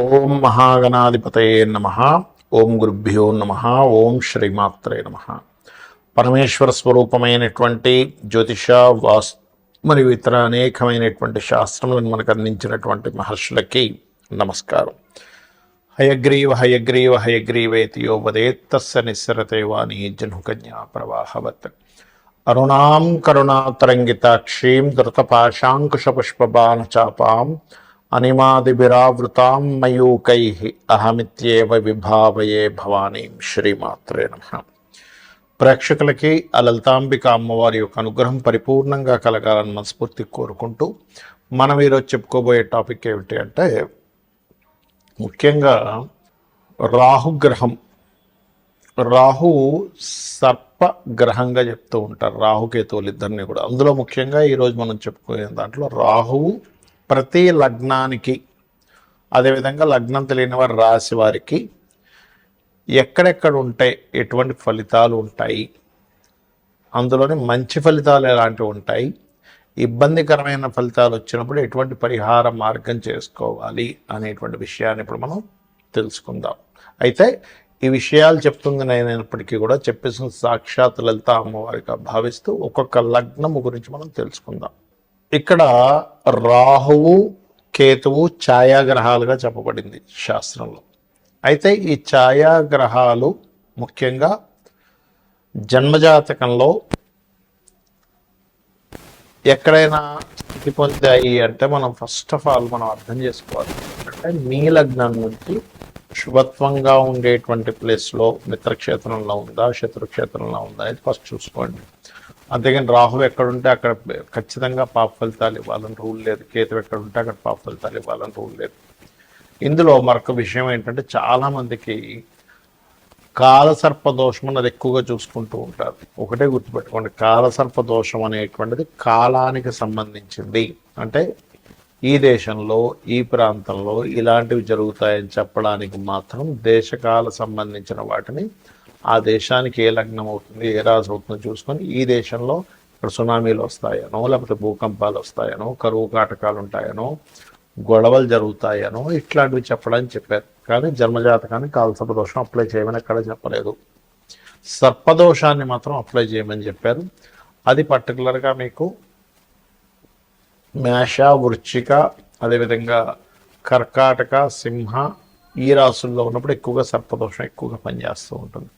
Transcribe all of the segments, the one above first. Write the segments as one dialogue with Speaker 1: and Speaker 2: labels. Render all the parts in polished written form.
Speaker 1: ఓం మహాగణాధిపతయే నమః. ఓం గురుభ్యో నమః. ఓం శ్రీమాత్రే నమః. పరమేశ్వర స్వరూపమైనటువంటి జ్యోతిష వాస్తు మరియు ఇతర అనేకమైనటువంటి శాస్త్రములను మనకు అందించినటువంటి మహర్షులకి నమస్కారం. హయగ్రీవ హయగ్రీవ హయగ్రీవేతి యో వదేత్తస్య నిస్సరతే వాణి జహ్నుకన్యా ప్రవాహవత్ అరుణాం కరుణాతరంగితాక్షీం ధృతపాశాంకుశపుష్పబాణచాపాం అనిమాదిభిరావృతాం మయూకైః అహమిత్యేవ విభావయే భవానీం. శ్రీమాత్రే నమః. ప్రేక్షకులకి ఆ లలితాంబిక అమ్మవారి యొక్క అనుగ్రహం పరిపూర్ణంగా కలగాలని మనస్ఫూర్తి కోరుకుంటూ మనం ఈరోజు చెప్పుకోబోయే టాపిక్ ఏమిటి అంటే, ముఖ్యంగా రాహుగ్రహం. రాహు సర్పగ్రహంగా చెప్తూ ఉంటారు, రాహుకేతువులు ఇద్దరిని కూడా. అందులో ముఖ్యంగా ఈరోజు మనం చెప్పుకునే దాంట్లో రాహువు ప్రతి లగ్నానికి, అదేవిధంగా లగ్నం తెలియని వారి రాశి వారికి ఎక్కడెక్కడ ఉంటాయి, ఎటువంటి ఫలితాలు ఉంటాయి, అందులోని మంచి ఫలితాలు ఎలాంటివి ఉంటాయి, ఇబ్బందికరమైన ఫలితాలు వచ్చినప్పుడు ఎటువంటి పరిహార మార్గం చేసుకోవాలి అనేటువంటి విషయాన్ని ఇప్పుడు మనం తెలుసుకుందాం. అయితే ఈ విషయాలు చెప్తుంది నేనైనప్పటికీ కూడా చెప్పేసిన సాక్షాత్ లలిత అమ్మవారిగా భావిస్తూ ఒక్కొక్క లగ్నము గురించి మనం తెలుసుకుందాం. ఇక్కడ రాహువు కేతువు ఛాయాగ్రహాలుగా చెప్పబడింది శాస్త్రంలో. అయితే ఈ ఛాయాగ్రహాలు ముఖ్యంగా జన్మజాతకంలో ఎక్కడైనా స్థితి పొందాయి అంటే మనం ఫస్ట్ ఆఫ్ ఆల్ మనం అర్థం చేసుకోవాలి అంటే, మీ లగ్నం నుంచి శుభత్వంగా ఉండేటువంటి ప్లేస్లో మిత్రక్షేత్రంలో ఉందా, శత్రుక్షేత్రంలో ఉందా అనేది ఫస్ట్ చూసుకోండి. అంతేగాని రాహు ఎక్కడుంటే అక్కడ ఖచ్చితంగా పాప ఫలితాలు ఇవ్వాలని రూల్ లేదు, కేతు ఎక్కడుంటే అక్కడ పాప ఫలితాలు ఇవ్వాలని రూల్ లేదు. ఇందులో మరొక విషయం ఏంటంటే, చాలామందికి కాలసర్పదోషం అన్నది ఎక్కువగా చూసుకుంటూ ఉంటారు. ఒకటే గుర్తుపెట్టుకోండి, కాలసర్పదోషం అనేటువంటిది కాలానికి సంబంధించింది. అంటే ఈ దేశంలో ఈ ప్రాంతంలో ఇలాంటివి జరుగుతాయని చెప్పడానికి మాత్రం దేశకాల సంబంధించిన వాటిని, ఆ దేశానికి ఏ లగ్నం అవుతుంది, ఏ రాశి అవుతుందో చూసుకొని ఈ దేశంలో ఇక్కడ సునామీలు వస్తాయనో, లేకపోతే భూకంపాలు వస్తాయనో, కరువు కాటకాలు ఉంటాయనో, గొడవలు జరుగుతాయనో ఇట్లాంటివి చెప్పడానికి చెప్పారు. కానీ జన్మజాతకానికి కాలసర్పదోషం అప్లై చేయమని ఎక్కడ చెప్పలేదు. సర్పదోషాన్ని మాత్రం అప్లై చేయమని చెప్పారు. అది పర్టికులర్గా మీకు మేష, వృశ్చిక, అదేవిధంగా కర్కాటక, సింహ ఈ రాసుల్లో ఉన్నప్పుడు ఎక్కువగా సర్పదోషం ఎక్కువగా పనిచేస్తూ ఉంటుంది.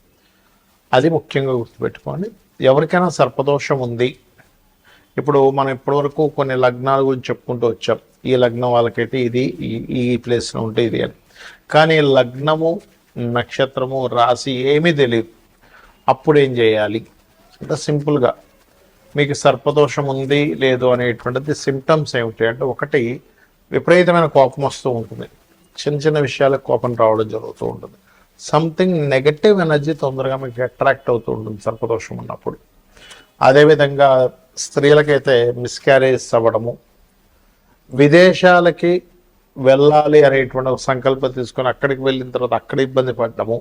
Speaker 1: అది ముఖ్యంగా గుర్తుపెట్టుకోండి. ఎవరికైనా సర్పదోషం ఉంది, ఇప్పుడు మనం ఇప్పటివరకు కొన్ని లగ్నాల గురించి చెప్పుకుంటూ వచ్చాం. ఈ లగ్నం వాళ్ళకైతే ఇది, ఈ ప్లేస్లో ఉంటే ఇది అని. కానీ లగ్నము, నక్షత్రము, రాశి ఏమీ తెలియదు. అప్పుడు ఏం చేయాలి అంటే, సింపుల్గా మీకు సర్పదోషం ఉంది లేదు అనేటువంటిది సిమ్టమ్స్ ఏమిటి అంటే, ఒకటి విపరీతమైన కోపం వస్తూ ఉంటుంది, చిన్న చిన్న విషయాలకు కోపం రావడం జరుగుతూ ఉంటుంది. సంథింగ్ నెగటివ్ ఎనర్జీ తొందరగా మీకు అట్రాక్ట్ అవుతూ ఉంటుంది సర్పదోషం ఉన్నప్పుడు. అదేవిధంగా స్త్రీలకైతే మిస్క్యారేజ్ అవ్వడము, విదేశాలకి వెళ్ళాలి అనేటువంటి ఒక సంకల్పం తీసుకొని అక్కడికి వెళ్ళిన తర్వాత అక్కడ ఇబ్బంది పడడము,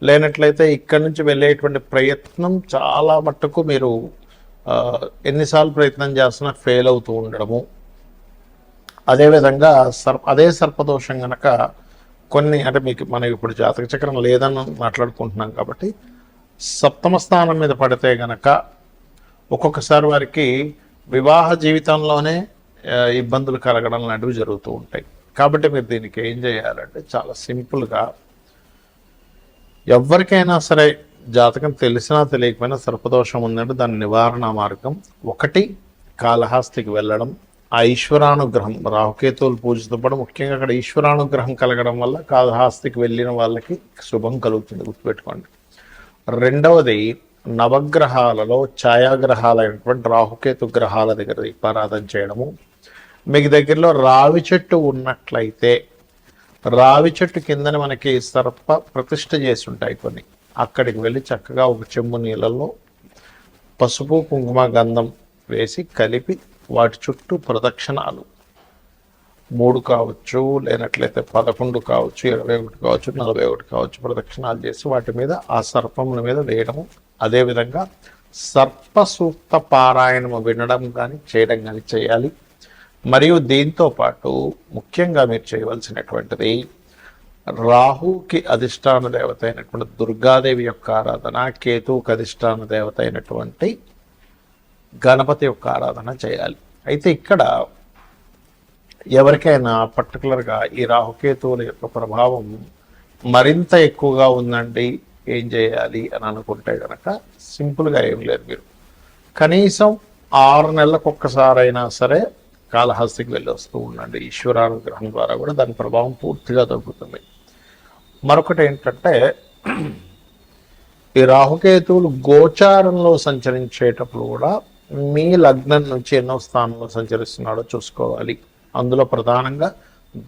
Speaker 1: లేనట్లయితే ఇక్కడి నుంచి వెళ్ళేటువంటి ప్రయత్నం చాలా మట్టుకు మీరు ఎన్నిసార్లు ప్రయత్నం చేస్తున్నా ఫెయిల్ అవుతూ ఉండడము. అదేవిధంగా అదే సర్పదోషం కనుక కొన్ని, అంటే మీకు మనం ఇప్పుడు జాతక చక్రం లేదని మాట్లాడుకుంటున్నాం కాబట్టి సప్తమ స్థానం మీద పడితే గనక ఒక్కొక్కసారి వారికి వివాహ జీవితంలోనే ఇబ్బందులు కలగడం లాంటివి జరుగుతూ ఉంటాయి. కాబట్టి మీరు దీనికి ఏం చేయాలంటే, చాలా సింపుల్గా ఎవరికైనా సరే జాతకం తెలిసినా తెలియకపోయినా సర్పదోషం ఉందంటే దాని నివారణ మార్గం ఒకటి, కాళహస్తికి వెళ్ళడం. ఆ ఈశ్వరానుగ్రహం, రాహుకేతువులు పూజతో పాటు ముఖ్యంగా అక్కడ ఈశ్వరానుగ్రహం కలగడం వల్ల కాళహస్తికి వెళ్ళిన వాళ్ళకి శుభం కలుగుతుంది, గుర్తుపెట్టుకోండి. రెండవది, నవగ్రహాలలో ఛాయాగ్రహాలైనటువంటి రాహుకేతు గ్రహాల దగ్గర దీపారాధన చేయడము. మీకు దగ్గరలో రావి చెట్టు ఉన్నట్లయితే రావి చెట్టు కిందని మనకి సర్ప ప్రతిష్ఠ చేసి ఉంటాయి కొన్ని, అక్కడికి వెళ్ళి చక్కగా ఒక చెంబు నీళ్ళల్లో పసుపు, కుంకుమ, గంధం వేసి కలిపి వాటి చుట్టూ ప్రదక్షిణాలు 3 కావచ్చు, లేనట్లయితే 11 కావచ్చు, 21 కావచ్చు, 41 కావచ్చు, ప్రదక్షిణాలు చేసి వాటి మీద ఆ సర్పముల మీద వేయడము. అదేవిధంగా సర్ప సూక్త పారాయణము వినడం కానీ చేయడం కానీ చేయాలి. మరియు దీంతో పాటు ముఖ్యంగా మీరు చేయవలసినటువంటిది రాహుకి అధిష్టాన దేవత అయినటువంటి దుర్గాదేవి యొక్క ఆరాధన, కేతువుకి అధిష్టాన దేవత అయినటువంటి గణపతి యొక్క ఆరాధన చేయాలి. అయితే ఇక్కడ ఎవరికైనా పర్టికులర్గా ఈ రాహుకేతువుల యొక్క ప్రభావం మరింత ఎక్కువగా ఉందండి, ఏం చేయాలి అని అనుకుంటే కనుక సింపుల్గా ఏం లేదు, మీరు కనీసం 6 నెలలకు ఒక్కసారైనా సరే కాళహస్తికి వెళ్ళి వస్తూ ఉండండి. ఈశ్వరానుగ్రహం ద్వారా కూడా దాని ప్రభావం పూర్తిగా తగ్గుతుంది. మరొకటి ఏంటంటే, ఈ రాహుకేతువులు గోచారంలో సంచరించేటప్పుడు కూడా మీ లగ్నం నుంచి ఎన్నో స్థానంలో సంచరిస్తున్నాడో చూసుకోవాలి. అందులో ప్రధానంగా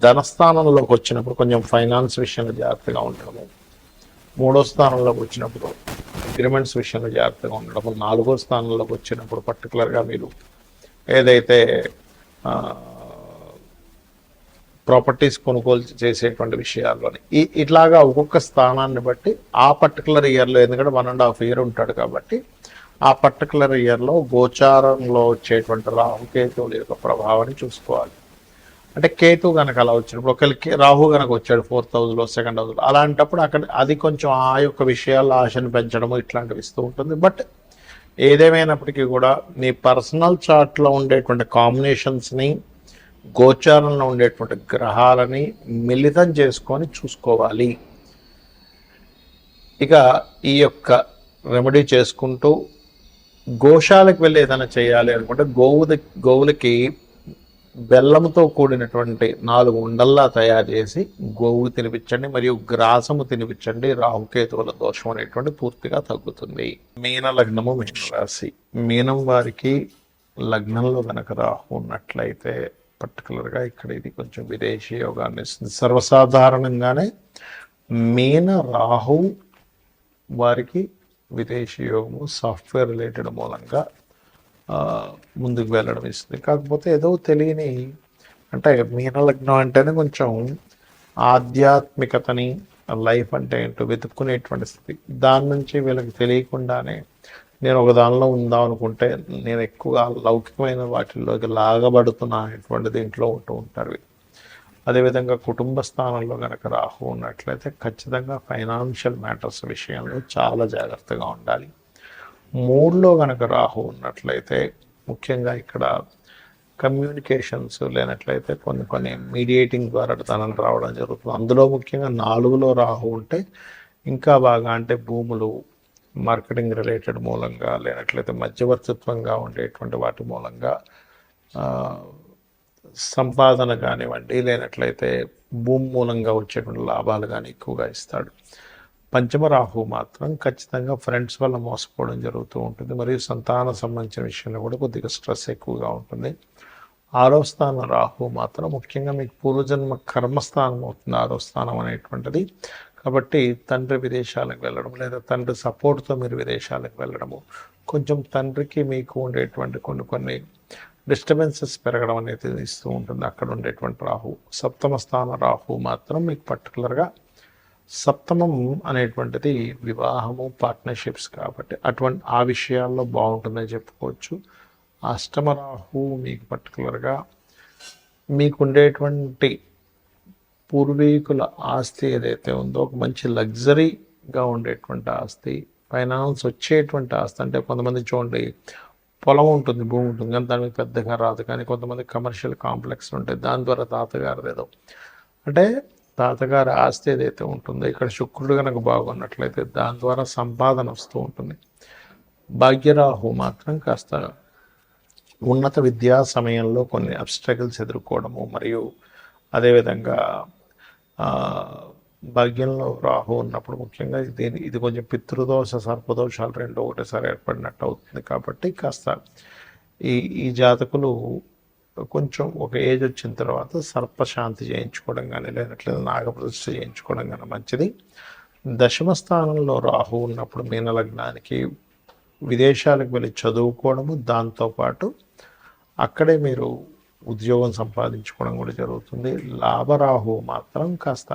Speaker 1: ధనస్థానంలోకి వచ్చినప్పుడు కొంచెం ఫైనాన్స్ విషయంలో జాగ్రత్తగా ఉండడము, 3వ స్థానంలోకి వచ్చినప్పుడు అగ్రిమెంట్స్ విషయంలో జాగ్రత్తగా ఉండడము, 4వ స్థానంలోకి వచ్చినప్పుడు పర్టికులర్గా మీరు ఏదైతే ప్రాపర్టీస్ కొనుగోలు చేసేటువంటి విషయాల్లోని ఇట్లాగా ఒక్కొక్క స్థానాన్ని బట్టి ఆ పర్టికులర్ ఇయర్లో, ఎందుకంటే 1.5 year ఉంటాడు కాబట్టి ఆ పర్టికులర్ ఇయర్లో గోచారంలో వచ్చేటువంటి రాహుకేతువుల యొక్క ప్రభావాన్ని చూసుకోవాలి. అంటే కేతు కనుక అలా వచ్చినప్పుడు ఒకరికి రాహు కనుక వచ్చాడు 4th house, 2nd house, అలాంటప్పుడు అక్కడ అది కొంచెం ఆ యొక్క విషయాల్లో ఆశను పెంచడము ఇట్లాంటివి ఇస్తూ ఉంటుంది. బట్ ఏదేమైనప్పటికీ కూడా మీ పర్సనల్ చార్ట్లో ఉండేటువంటి కాంబినేషన్స్ని, గోచారంలో ఉండేటువంటి గ్రహాలని మిళితం చేసుకొని చూసుకోవాలి. ఇక ఈ యొక్క రెమెడీ చేసుకుంటూ గోశాలకు వెళ్ళి ఏదైనా చేయాలి అనుకుంటే గోవులకి బెల్లంతో కూడినటువంటి 4 ఉండల్లా తయారు చేసి గోవు తినిపించండి, మరియు గ్రాసము తినిపించండి. రాహుకేతువుల దోషం అనేటువంటి పూర్తిగా తగ్గుతుంది. మీన లగ్నము, మీన రాశి. మీనం వారికి లగ్నంలో కనుక రాహు ఉన్నట్లయితే పర్టికులర్గా ఇక్కడ ఇది కొంచెం విదేశీ యోగాన్ని ఇస్తుంది. సర్వసాధారణంగానే మీన రాహు వారికి విదేశీ యోగము, సాఫ్ట్వేర్ రిలేటెడ్ మూలంగా ముందుకు వెళ్ళడం ఇస్తుంది. కాకపోతే ఏదో తెలియని, అంటే మీన లగ్నం అంటేనే కొంచెం ఆధ్యాత్మికతని, లైఫ్ అంటే ఏంటో వెతుక్కునేటువంటి స్థితి. దాని నుంచి వీళ్ళకి తెలియకుండానే నేను ఒక దానిలో ఉందాం అనుకుంటే నేను ఎక్కువగా లౌకికమైన వాటిల్లోకి లాగబడుతున్నా అనేటువంటి దీంట్లో ఉంటూ ఉంటారు. అదేవిధంగా కుటుంబ స్థానంలో కనుక రాహు ఉన్నట్లయితే ఖచ్చితంగా ఫైనాన్షియల్ మ్యాటర్స్ విషయంలో చాలా జాగ్రత్తగా ఉండాలి. 3లో కనుక రాహు ఉన్నట్లయితే ముఖ్యంగా ఇక్కడ కమ్యూనికేషన్స్ లేనట్లయితే కొన్ని మీడియేటింగ్ ద్వారా ధనం రావడం జరుగుతుంది. అందులో ముఖ్యంగా 4లో రాహు ఉంటే ఇంకా బాగా, అంటే భూములు, మార్కెటింగ్ రిలేటెడ్ మూలంగా లేనట్లయితే మధ్యవర్తిత్వంగా ఉండేటువంటి వాటి మూలంగా సంపాదన కానివ్వండి, లేనట్లయితే భూమి మూలంగా వచ్చేటువంటి లాభాలు కానీ ఎక్కువగా ఇస్తాడు. పంచమ రాహు మాత్రం ఖచ్చితంగా ఫ్రెండ్స్ వల్ల మోసపోవడం జరుగుతూ ఉంటుంది, మరియు సంతాన సంబంధించిన విషయంలో కూడా కొద్దిగా స్ట్రెస్ ఎక్కువగా ఉంటుంది. 6వ స్థానం రాహు మాత్రం ముఖ్యంగా మీకు పూర్వజన్మ కర్మస్థానం అవుతుంది 6వ స్థానం అనేటువంటిది. కాబట్టి తండ్రి విదేశాలకు వెళ్ళడం, లేదా తండ్రి సపోర్ట్తో మీరు విదేశాలకు వెళ్ళడము, కొంచెం తండ్రికి మీకు ఉండేటువంటి కొన్ని డిస్టర్బెన్సెస్ పెరగడం అనేది ఇస్తూ ఉంటుంది అక్కడ ఉండేటువంటి రాహు. 7వ స్థాన రాహు మాత్రం మీకు పర్టికులర్గా, సప్తమం అనేటువంటిది వివాహము, పార్ట్నర్షిప్స్ కాబట్టి ఆ విషయాల్లో బాగుంటుందని చెప్పుకోవచ్చు. 8వ రాహు మీకు పర్టికులర్గా మీకు ఉండేటువంటి పూర్వీకుల ఆస్తి ఏదైతే ఉందో, ఒక మంచి లగ్జరీగా ఉండేటువంటి ఆస్తి, ఫైనాన్స్ వచ్చేటువంటి ఆస్తి. అంటే కొంతమంది చూడండి పొలం ఉంటుంది, భూమి ఉంటుంది, కానీ దానికి పెద్దగా రాదు. కానీ కొంతమంది కమర్షియల్ కాంప్లెక్స్ ఉంటాయి, దాని ద్వారా తాతగారు ఏదో, అంటే తాతగారి ఆస్తి ఏదైతే ఉంటుందో, ఇక్కడ శుక్రుడు కనుక బాగున్నట్లయితే దాని ద్వారా సంపాదన వస్తూ ఉంటుంది. భాగ్యరాహు మాత్రం కాస్త ఉన్నత విద్యా సమయంలో కొన్ని అబ్స్ట్రగల్స్ ఎదుర్కోవడము, మరియు అదేవిధంగా భాగ్యంలో రాహు ఉన్నప్పుడు ముఖ్యంగా ఇది కొంచెం పితృదోష, సర్పదోషాలు రెండు ఒకటేసారి ఏర్పడినట్టు అవుతుంది. కాబట్టి కాస్త ఈ జాతకులు కొంచెం ఒక ఏజ్ వచ్చిన తర్వాత సర్పశాంతి చేయించుకోవడం కానీ, లేనట్లేదు నాగప్రతిష్ఠ చేయించుకోవడం కానీ మంచిది. 10వ స్థానంలో రాహు ఉన్నప్పుడు మీనలగ్నానికి విదేశాలకు వెళ్ళి చదువుకోవడము, దాంతోపాటు అక్కడే మీరు ఉద్యోగం సంపాదించుకోవడం కూడా జరుగుతుంది. లాభరాహు మాత్రం కాస్త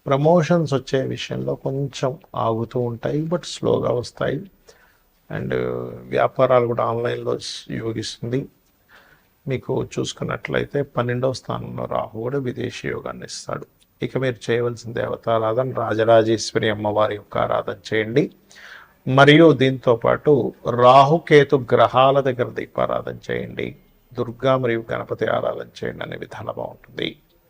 Speaker 1: ప్రమోషన్స్ వచ్చే విషయంలో కొంచెం ఆగుతూ ఉంటాయి, బట్ స్లోగా వస్తాయి. అండ్ వ్యాపారాలు కూడా ఆన్లైన్లో యోగిస్తుంది. మీకు చూసుకున్నట్లయితే 12వ స్థానంలో రాహు కూడా విదేశీ యోగాన్ని ఇస్తాడు. ఇక మీరు చేయవలసిన దేవతారాధన రాజరాజేశ్వరి అమ్మవారి యొక్క ఆరాధన చేయండి. మరియు దీంతో పాటు రాహుకేతు గ్రహాల దగ్గర దీపారాధన చేయండి. దుర్గా మరియు గణపతి ఆరాధన చేయండి అనే విధానం బాగుంటుంది.